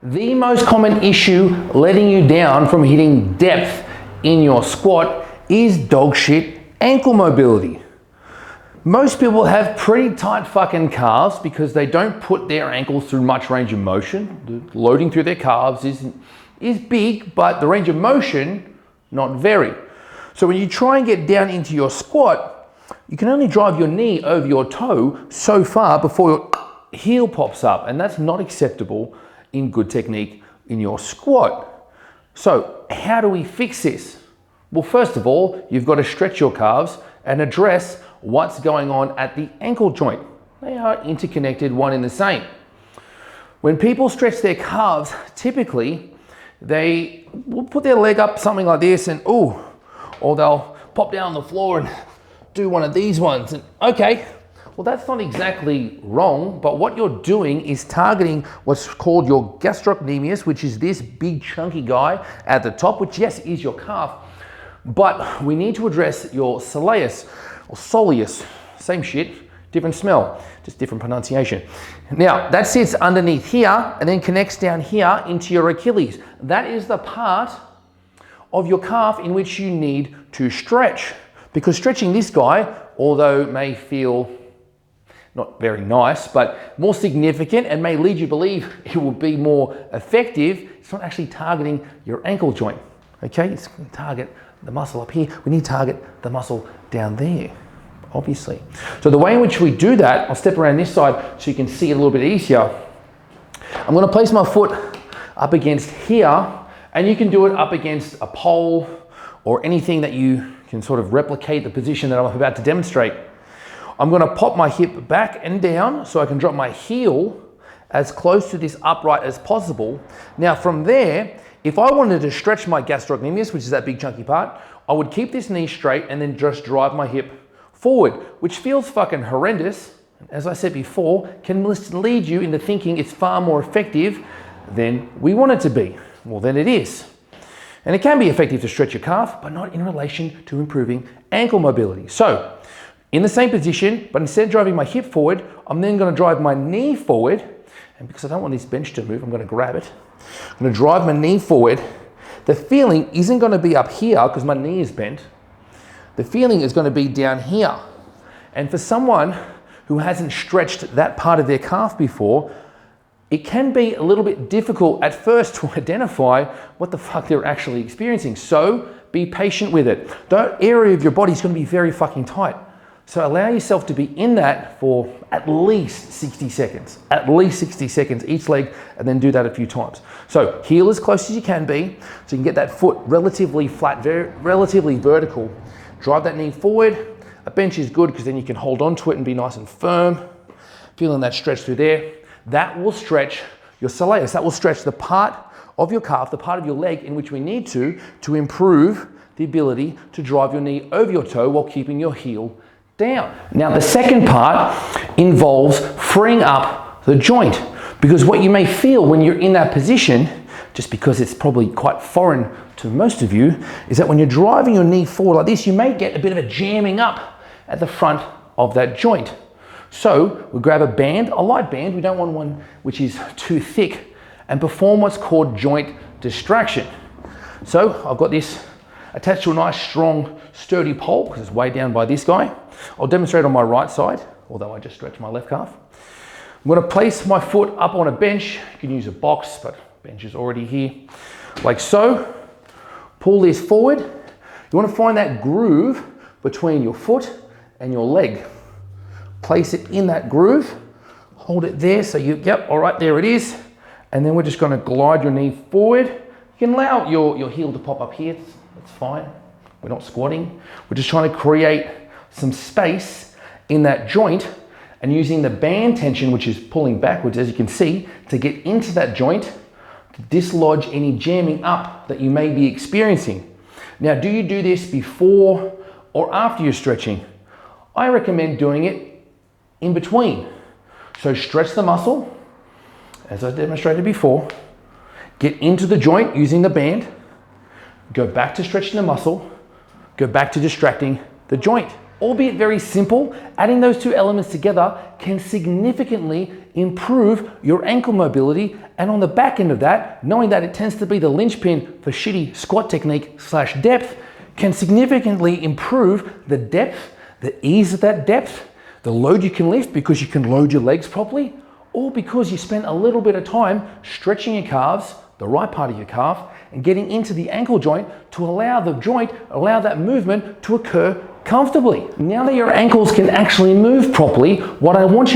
The most common issue letting you down from hitting depth in your squat is dog shit ankle mobility. Most people have pretty tight fucking calves because they don't put their ankles through much range of motion. The loading through their calves is big, but the range of motion, not very. So when you try and get down into your squat, you can only drive your knee over your toe so far before your heel pops up, and that's not acceptable in good technique in your squat. So how do we fix this? Well, first of all, you've got to stretch your calves and address what's going on at the ankle joint. They are interconnected, one and the same. When people stretch their calves, typically they will put their leg up something like this and or they'll pop down on the floor and do one of these ones. And okay, well, that's not exactly wrong, but what you're doing is targeting what's called your gastrocnemius, which is this big chunky guy at the top, which yes, is your calf. But we need to address your soleus or soleus, same shit, different smell, just different pronunciation. Now, that sits underneath here and then connects down here into your Achilles. That is the part of your calf in which you need to stretch, because stretching this guy, although it may feel not very nice, but more significant and may lead you to believe it will be more effective, it's not actually targeting your ankle joint, okay? It's going to target the muscle up here. We need to target the muscle down there, obviously. So the way in which we do that, I'll step around this side so you can see it a little bit easier. I'm going to place my foot up against here, and you can do it up against a pole or anything that you can sort of replicate the position that I'm about to demonstrate. I'm going to pop my hip back and down so I can drop my heel as close to this upright as possible. Now from there, if I wanted to stretch my gastrocnemius, which is that big chunky part, I would keep this knee straight and then just drive my hip forward, which feels fucking horrendous. As I said before, can lead you into thinking it's far more effective than we want it to be. Well, then it is. And it can be effective to stretch your calf, but not in relation to improving ankle mobility. So, in the same position, but instead of driving my hip forward, I'm then going to drive my knee forward. And because I don't want this bench to move, I'm going to grab it. I'm going to drive my knee forward. The feeling isn't going to be up here because my knee is bent. The feeling is going to be down here. And for someone who hasn't stretched that part of their calf before, it can be a little bit difficult at first to identify what the fuck they're actually experiencing. So be patient with it. That area of your body is going to be very fucking tight. So allow yourself to be in that for at least 60 seconds, each leg, and then do that a few times. So heel as close as you can be, so you can get that foot relatively flat, relatively vertical. Drive that knee forward. A bench is good because then you can hold on to it and be nice and firm. Feeling that stretch through there. That will stretch your soleus. That will stretch the part of your calf, the part of your leg in which we need to improve the ability to drive your knee over your toe while keeping your heel down. Now the second part involves freeing up the joint, because what you may feel when you're in that position, just because it's probably quite foreign to most of you, is that when you're driving your knee forward like this, you may get a bit of a jamming up at the front of that joint. So we grab a band, a light band, we don't want one which is too thick, and perform what's called joint distraction. So I've got this attached to a nice, strong, sturdy pole because it's way down by this guy. I'll demonstrate on my right side, although I just stretched my left calf. I'm going to place my foot up on a bench. You can use a box, but bench is already here, like so. Pull this forward. You want to find that groove between your foot and your leg. Place it in that groove. Hold it there. So all right, there it is. And then we're just going to glide your knee forward. You can allow your heel to pop up here. That's fine. We're not squatting. We're just trying to create some space in that joint and using the band tension, which is pulling backwards, as you can see, to get into that joint, to dislodge any jamming up that you may be experiencing. Now, do you do this before or after you're stretching? I recommend doing it in between. So stretch the muscle, as I demonstrated before, get into the joint using the band, go back to stretching the muscle, go back to distracting the joint. Albeit very simple, adding those two elements together can significantly improve your ankle mobility, and on the back end of that, knowing that it tends to be the linchpin for shitty squat technique / depth, can significantly improve the depth, the ease of that depth, the load you can lift because you can load your legs properly, or because you spend a little bit of time stretching your calves, the right part of your calf, and getting into the ankle joint to allow that movement to occur comfortably. Now that your ankles can actually move properly, what I need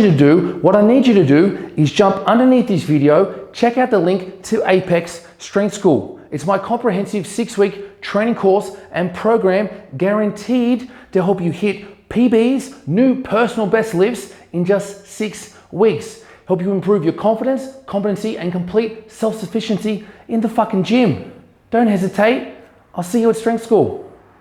you to do is jump underneath this video, check out the link to Apex Strength School. It's my comprehensive 6-week training course and program guaranteed to help you hit PBs, new personal best lifts, in just 6 weeks. Help you improve your confidence, competency, and complete self-sufficiency in the fucking gym. Don't hesitate. I'll see you at Strength School.